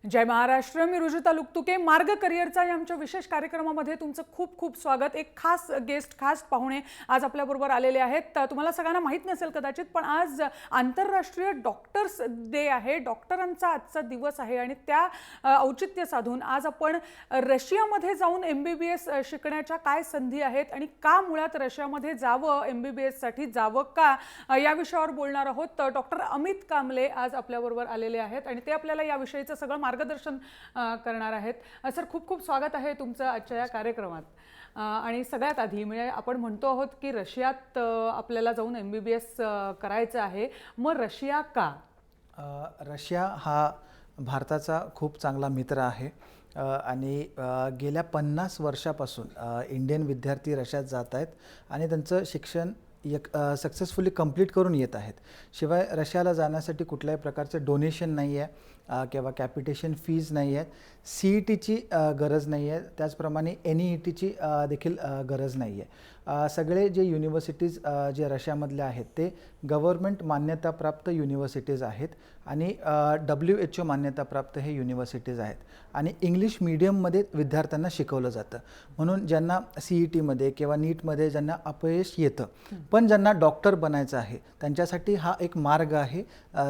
जय महाराष्ट्र. मी रुजुता लुकतुके. मार्ग करिअरचा या आमच्या विशेष कार्यक्रमामध्ये तुमचं खूप खूप स्वागत. एक खास गेस्ट, खास पाहुणे आज आपल्याबरोबर आलेले आहेत. तुम्हाला सगळ्यांना माहीत नसेल कदाचित, पण आज आंतरराष्ट्रीय डॉक्टर्स डे आहे. डॉक्टरांचा आजचा दिवस आहे आणि त्या औचित्य साधून आज आपण रशियामध्ये जाऊन MBBS शिकण्याच्या काय संधी आहेत आणि का मुळात रशियामध्ये जावं, MBBS साठी जावं का, या विषयावर बोलणार आहोत. डॉक्टर अमित कांबले आज आपल्याबरोबर आलेले आहेत आणि ते आपल्याला या विषयीचं सगळं मार्गदर्शन करणार आहेत. सर, खूप खूप स्वागत आहे तुमचं आजच्या या कार्यक्रमात. आणि सगळ्यात आधी म्हणजे आपण म्हणतो आहोत की रशियात आपल्याला जाऊन MBBS करायचं आहे. मग रशिया का? रशिया हा भारताचा खूप चांगला मित्र आहे आणि गेल्या 50 वर्षापासून इंडियन विद्यार्थी रशियात जात आहेत आणि त्यांचं शिक्षण सक्सेसफुली कंप्लीट करून येत आहेत. शिवाय रशियाला जाण्यासाठी कुठल्याही प्रकारचं डोनेशन नाही आहे किंवा कॅपिटेशन फीज नाही आहेत. CETची गरज नाही आहे, त्याचप्रमाणे NEETची देखील गरज नाही आहे. सगळे जे युनिव्हर्सिटीज जे रशियामधले आहेत ते गव्हर्मेंट मान्यताप्राप्त युनिव्हर्सिटीज आहेत आणि WHO मान्यताप्राप्त हे युनिव्हर्सिटीज आहेत आणि इंग्लिश मीडियममध्ये विद्यार्थ्यांना शिकवलं जातं. म्हणून ज्यांना CETमध्ये किंवा नीटमध्ये ज्यांना अपयश येतं पण ज्यांना डॉक्टर बनायचं आहे त्यांच्यासाठी हा एक मार्ग आहे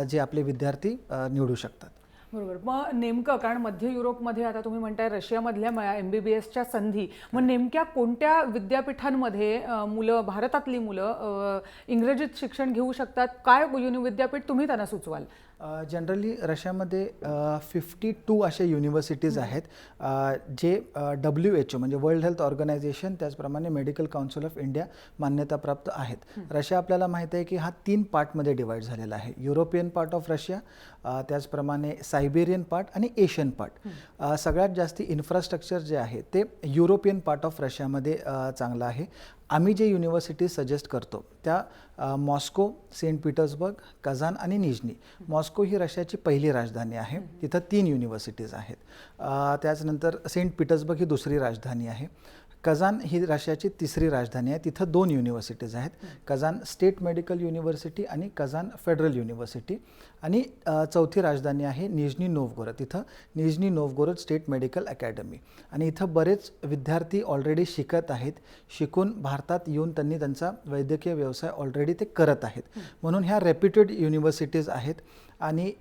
जे आपले विद्यार्थी निवडू शकतात. बरोबर. मग नेमकं, कारण मध्य युरोपमध्ये आता तुम्ही म्हणताय रशियामधल्या MBBSच्या संधी, मग नेमक्या कोणत्या विद्यापीठांमध्ये मुलं, भारतातली मुलं इंग्रजीत शिक्षण घेऊ शकतात? काय विद्यापीठ तुम्ही त्यांना सुचवाल? जनरली रशियामध्ये 52 अशा युनिव्हर्सिटीज आहेत जे WHO म्हणजे वर्ल्ड हेल्थ ऑर्गनायझेशन, त्याचप्रमाणे मेडिकल काउन्सिल ऑफ इंडिया मान्यताप्राप्त आहेत. रशिया आपल्याला माहीत आहे की हा 3 पार्टमध्ये डिवाईड झालेला आहे. युरोपियन पार्ट ऑफ रशिया, त्याचप्रमाणे सायबेरियन पार्ट आणि एशियन पार्ट. सगळ्यात जास्ती इन्फ्रास्ट्रक्चर जे आहे ते युरोपियन पार्ट ऑफ रशियामध्ये चांगलं आहे. आम्ही जे युनिव्हर्सिटीज सजेस्ट करतो त्या मॉस्को, सेंट पीटर्सबर्ग, कझान आणि निझनी. मॉस्को ही रशियाची पहिली राजधानी आहे, तिथं 3 युनिव्हर्सिटीज आहेत. त्याचनंतर सेंट पीटर्सबर्ग ही दुसरी राजधानी आहे. कझान ही रशियाची तिसरी राजधानी आहे, तिथं 2 युनिव्हर्सिटीज आहेत. कझान स्टेट मेडिकल युनिव्हर्सिटी आणि कझान फेडरल युनिव्हर्सिटी. आणि चौथी राजधानी आहे निझनी नोव्हगोरोड, तिथं निझनी नोव्हगोरोड स्टेट मेडिकल अकॅडमी. आणि इथं बरेच विद्यार्थी ऑलरेडी शिकत आहेत. शिकून भारतात येऊन त्यांनी त्यांचा वैद्यकीय व्यवसाय ऑलरेडी ते करत आहेत. म्हणून ह्या रेप्युटेड युनिव्हर्सिटीज आहेत आणि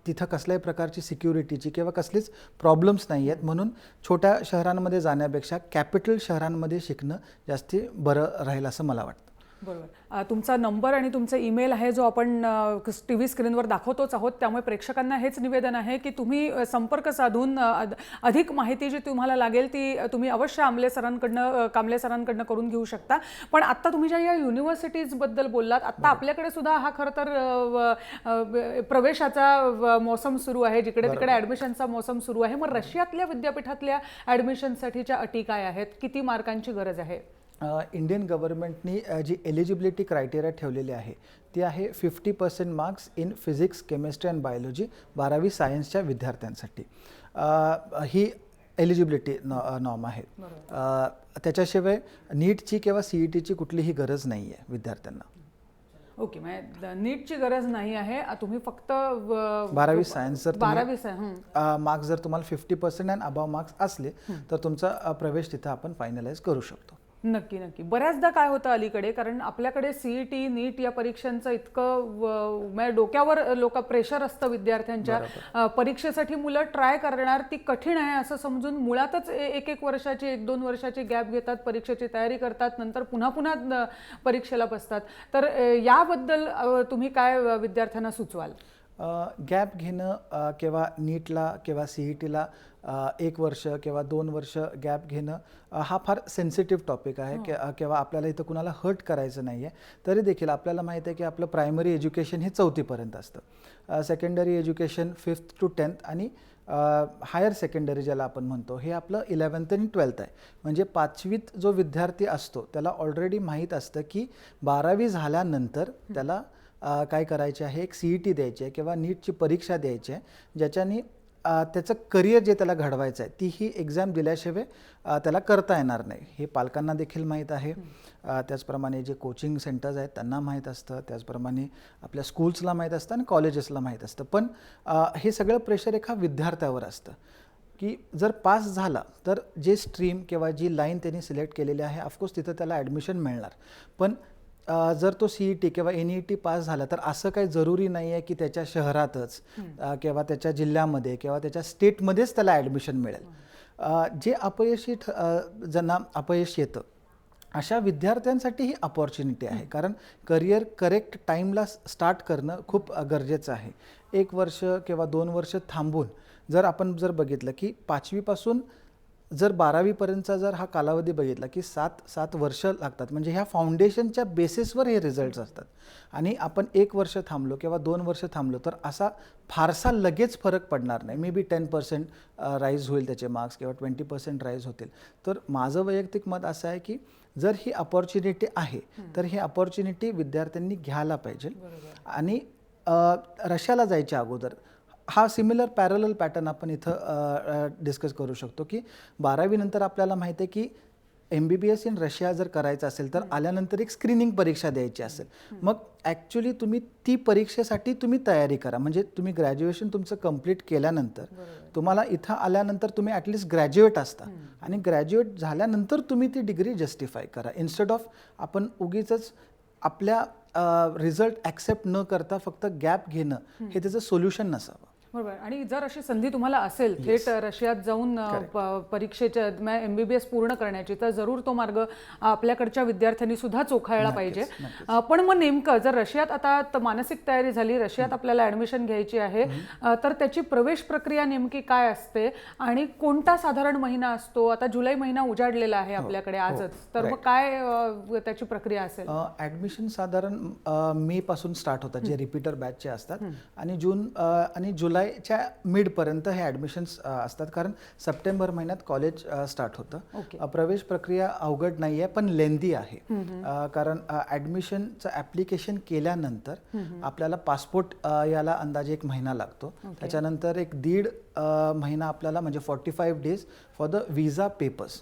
तिथं कसल्याही प्रकारची सिक्युरिटीची किंवा कसलीच प्रॉब्लेम्स नाही आहेत. म्हणून छोट्या शहरांमध्ये जाण्यापेक्षा कॅपिटल शहरांमध्ये शिकणं जास्ती बरं राहील असं मला वाटतं. बरोबर. तुमचा नंबर आणि तुमचा ईमेल आहे जो आपण TV स्क्रीनवर दाखवतोच आहोत. त्यामुळे प्रेक्षकांना हेच निवेदन आहे की तुम्ही संपर्क साधून अधिक माहिती जी तुम्हाला लागेल ती तुम्ही अवश्य कांबले सरांकडनं करून घेऊ शकता. पण आत्ता तुम्ही ज्या या युनिव्हर्सिटीजबद्दल बोललात, आत्ता आपल्याकडे सुद्धा हा खरं तर प्रवेशाचा मोसम सुरू आहे, जिकडे तिकडे ॲडमिशनचा मोसम सुरू आहे. मग रशियातल्या विद्यापीठातल्या ॲडमिशनसाठीच्या अटी काय आहेत? किती मार्कांची गरज आहे? इंडियन गव्हर्नमेंटनी जी एलिजिबिलिटी क्रायटेरिया ठेवलेली आहे ती आहे 50% marks in physics, chemistry and biology 12वी सायन्सच्या विद्यार्थ्यांसाठी. ही एलिजिबिलिटी नॉर्म आहे. त्याच्याशिवाय नीटची किंवा CETची कुठलीही गरज नाही आहे विद्यार्थ्यांना. ओके, म्हणजे नीटची गरज नाही आहे. तुम्ही फक्त 12वी सायन्स जर 12वी मार्क्स जर तुम्हाला 50% अँड अबाव मार्क्स असले तर तुमचा प्रवेश तिथं आपण फायनलाइज करू शकतो. नक्की नक्की. बऱ्याचदा काय होतं अलीकडे, कारण आपल्याकडे CET, नीट या परीक्षांचं इतकं डोक्यावर प्रेशर असतं विद्यार्थ्यांच्या. परीक्षेसाठी मुलं ट्राय करणार, ती कठीण आहे असं समजून मुळातच एक वर्षाची, 1-2 वर्षाची गॅप घेतात, परीक्षेची तयारी करतात, नंतर पुन्हा परीक्षेला बसतात. तर याबद्दल तुम्ही काय विद्यार्थ्यांना सुचवाल? गॅप घेणं किंवा नीटला किंवा CETला 1 वर्ष किंवा 2 वर्ष गॅप घेणं हा फार सेन्सिटिव्ह टॉपिक आहे किंवा आपल्याला इथं कुणाला हर्ट करायचं नाही आहे. तरी देखील आपल्याला माहीत आहे की आपलं प्रायमरी एज्युकेशन हे 4थी पर्यंत असतं. Secondary education 5th to 10th आणि हायर सेकंडरी ज्याला आपण म्हणतो हे आपलं 11th आणि 12th आहे. म्हणजे 5वीत जो विद्यार्थी असतो त्याला ऑलरेडी माहीत असतं की 12वी झाल्यानंतर त्याला काय करायचे आहे, एक CET द्यायची आहे किंवा नीटची परीक्षा द्यायची आहे, ज्याच्याने त्याचं करिअर जे त्याला घडवायचं आहे ती ही एक्झाम दिल्याशिवाय त्याला करता येणार नाही हे पालकांना देखील माहीत आहे. त्याचप्रमाणे जे कोचिंग सेंटर्स आहेत त्यांना माहीत असतं, त्याचप्रमाणे आपल्या स्कूल्सला माहीत असतं आणि कॉलेजेसला माहीत असतं. पण हे सगळं प्रेशर एका विद्यार्थ्यावर असतं की जर पास झाला तर जे स्ट्रीम किंवा जी लाईन त्यांनी सिलेक्ट केलेली आहे ऑफकोर्स तिथं त्याला ॲडमिशन मिळणार. पण जर तो CET किंवा NEET पास झाला तर असं काही जरुरी नाही आहे की त्याच्या शहरातच किंवा त्याच्या जिल्ह्यामध्ये किंवा त्याच्या स्टेटमध्येच त्याला ॲडमिशन मिळेल. जे अपयशी ज्यांना अपयश येतं अशा विद्यार्थ्यांसाठी ही अपॉर्च्युनिटी आहे. कारण करिअर करेक्ट टाईमला स्टार्ट करणं खूप गरजेचं आहे. 1 वर्ष किंवा 2 वर्ष थांबून जर आपण बघितलं की 5वीपासून जर 12वीपर्यंतचा जर हा कालावधी बघितला की 7 वर्ष लागतात. म्हणजे ह्या फाउंडेशनच्या बेसिसवर हे रिझल्ट्स असतात. आणि आपण 1 वर्ष थांबलो किंवा 2 वर्ष थांबलो तर असा फारसा लगेच फरक पडणार नाही. मे बी 10% राईज होईल त्याचे मार्क्स किंवा 20% राईज होतील. तर माझं वैयक्तिक मत असं आहे की जर ही अपॉर्च्युनिटी आहे तर ही अपॉर्च्युनिटी विद्यार्थ्यांनी घ्यायला पाहिजे. आणि रशियाला जायच्या अगोदर हा सिमिलर पॅरलल पॅटर्न आपण इथं डिस्कस करू शकतो की 12वी नंतर आपल्याला माहिती आहे की MBBS इन रशिया जर करायचं असेल तर आल्यानंतर एक स्क्रीनिंग परीक्षा द्यायची असेल. मग ॲक्च्युली तुम्ही ती परीक्षेसाठी तुम्ही तयारी करा. म्हणजे तुम्ही ग्रॅज्युएशन तुमचं कंप्लीट केल्यानंतर तुम्हाला इथं आल्यानंतर तुम्ही ॲटलिस्ट ग्रॅज्युएट असता आणि ग्रॅज्युएट झाल्यानंतर तुम्ही ती डिग्री जस्टिफाय करा. इन्स्टेड ऑफ आपण उगीचच आपल्या रिझल्ट ॲक्सेप्ट न करता फक्त गॅप घेणं हे त्याचं सोल्युशन नसावं. बरोबर. आणि जर अशी संधी तुम्हाला असेल थेट रशियात जाऊन परीक्षेच्या MBBS पूर्ण करण्याची तर जरूर तो मार्ग आपल्याकडच्या विद्यार्थ्यांनी सुद्धा चोखाळला पाहिजे. पण मग नेमकं जर रशियात आता मानसिक तयारी झाली, रशियात आपल्याला ॲडमिशन घ्यायची आहे तर त्याची प्रवेश प्रक्रिया नेमकी काय असते आणि कोणता साधारण महिना असतो? आता जुलै महिना उजाडलेला आहे आपल्याकडे आजच, तर मग काय त्याची प्रक्रिया असेल? ॲडमिशन साधारण मे पासून स्टार्ट होतात जे रिपीटर बॅचचे असतात आणि जून आणि जुलैच्या मिडपर्यंत हे ॲडमिशन्स असतात. कारण सप्टेंबर महिन्यात कॉलेज स्टार्ट होतं. प्रवेश प्रक्रिया अवघड नाही आहे पण लेंदी आहे. कारण ॲडमिशनचं ॲप्लिकेशन केल्यानंतर आपल्याला पासपोर्ट याला अंदाजे 1 महिना लागतो. त्याच्यानंतर 1.5 महिना आपल्याला म्हणजे 45 days for the visa papers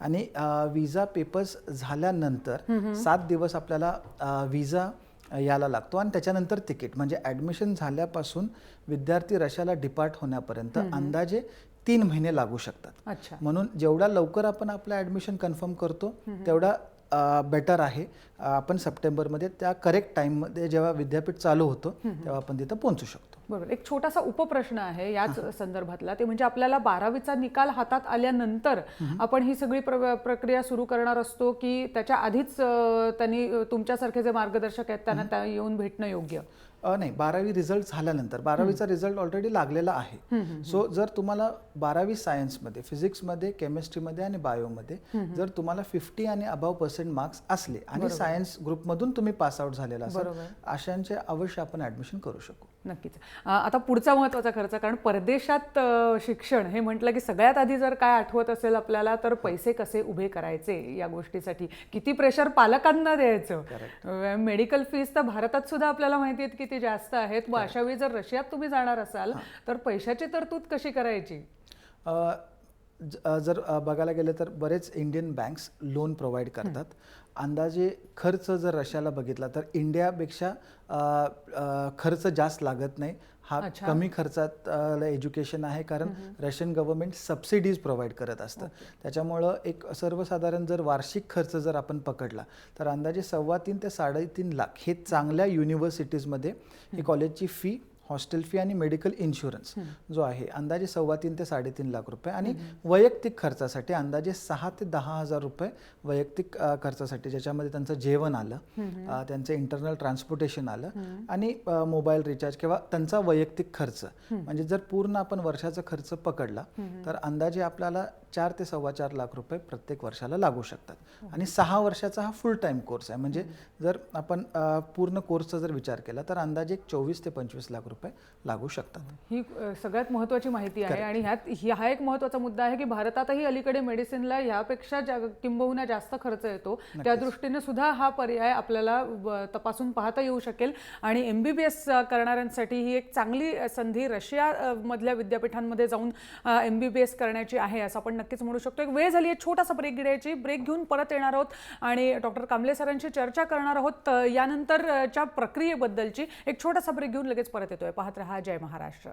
आणि विजा पेपर्स झाल्यानंतर 7 दिवस आपल्याला विजा याला लागतो आणि त्याच्यानंतर तिकीट. म्हणजे ॲडमिशन झाल्यापासून विद्यार्थी रशियाला डिपार्ट होण्यापर्यंत अंदाजे 3 महिने लागू शकतात. म्हणून जेवढा लवकर आपण आपलं ॲडमिशन कन्फर्म करतो तेवढा बेटर आहे. आपण सप्टेंबरमध्ये त्या करेक्ट टाईममध्ये जेव्हा विद्यापीठ चालू होतं तेव्हा आपण तिथं पोहोचू शकतो. बरोबर. एक छोटासा उपप्रश्न आहे याच संदर्भातला, ते म्हणजे आपल्याला 12वीचा निकाल हातात आल्यानंतर आपण ही सगळी प्रक्रिया सुरू करणार असतो की त्याच्या आधीच त्यांनी तुमच्यासारखे जे मार्गदर्शक आहेत त्यांना येऊन भेटणं योग्य? नाही, 12वी रिझल्ट झाल्यानंतर 12वीचा रिझल्ट ऑलरेडी लागलेला आहे. सो जर तुम्हाला 12वी सायन्समध्ये, फिजिक्समध्ये, केमिस्ट्रीमध्ये आणि बायोमध्ये जर तुम्हाला 50 आणि अबव% मार्क्स असले आणि सायन्स ग्रुपमधून तुम्ही पासआउट झालेला असाल अशांचे अवश्य आपण ॲडमिशन करू शकू. नक्कीच. आता पुढचा महत्त्वाचा खर्च, कारण परदेशात शिक्षण हे म्हटलं की सगळ्यात आधी जर काय आठवत असेल आपल्याला तर पैसे कसे उभे करायचे या गोष्टीसाठी किती प्रेशर पालकांना द्यायचं. मेडिकल फीस तर भारतात सुद्धा आपल्याला माहिती आहे किती जास्त आहेत. मग अशा वेळी जर रशियात तुम्ही जाणार असाल तर पैशाची तरतूद कशी करायची? जर बघायला गेलं तर बरेच इंडियन बँक्स लोन प्रोव्हाइड करतात. अंदाजे खर्च जर रशियाला बघितला तर इंडियापेक्षा खर्च जास्त लागत नाही. हा कमी खर्चात एज्युकेशन आहे कारण रशियन गव्हर्नमेंट सबसिडीज प्रोव्हाइड करत असतं. त्याच्यामुळं एक सर्वसाधारण जर वार्षिक खर्च जर आपण पकडला तर अंदाजे 3.25 ते 3.5 लाख हे चांगल्या युनिव्हर्सिटीजमध्ये ही कॉलेजची फी, हॉस्टेल फी आणि मेडिकल इन्शुरन्स जो आहे अंदाजे 3.25 ते 3.5 लाख रुपये. आणि वैयक्तिक खर्चासाठी अंदाजे 6 ते 10 हजार रुपये वैयक्तिक खर्चासाठी, ज्याच्यामध्ये त्यांचं जेवण आलं, त्यांचं इंटरनल ट्रान्सपोर्टेशन आलं आणि मोबाईल रिचार्ज किंवा त्यांचा वैयक्तिक खर्च. म्हणजे जर पूर्ण आपण वर्षाचा खर्च पकडला तर अंदाजे आपल्याला 4 ते 4.25 लाख रुपये प्रत्येक वर्षाला लागू शकतात. आणि 6 वर्षाचा हा फुल टाईम कोर्स आहे. म्हणजे जर आपण पूर्ण कोर्सचा जर विचार केला तर अंदाजे 24 ते 25 लाख रुपये लागू शकतात. ही सगळ्यात महत्त्वाची माहिती आहे आणि हा एक महत्त्वाचा मुद्दा आहे की भारतातही अलीकडे मेडिसिनला यापेक्षा किंबहुना जास्त खर्च येतो. त्या दृष्टीने सुद्धा हा पर्याय आपल्याला तपासून पाहता येऊ शकेल आणि MBBS करणाऱ्यांसाठी ही एक चांगली संधी रशिया मधल्या विद्यापीठांमध्ये जाऊन MBBS करण्याची आहे असं आपण नक्कीच म्हणू शकतो. एक वेळ झाली आहे छोटासा ब्रेक घेण्याची. ब्रेक घेऊन परत येणार आहोत आणि डॉक्टर कांबळे सरांशी चर्चा करणार आहोत यानंतरच्या प्रक्रियेबद्दलची. एक छोटासा ब्रेक घेऊन लगेच परत येतोय. पाहत रहा जय महाराष्ट्र.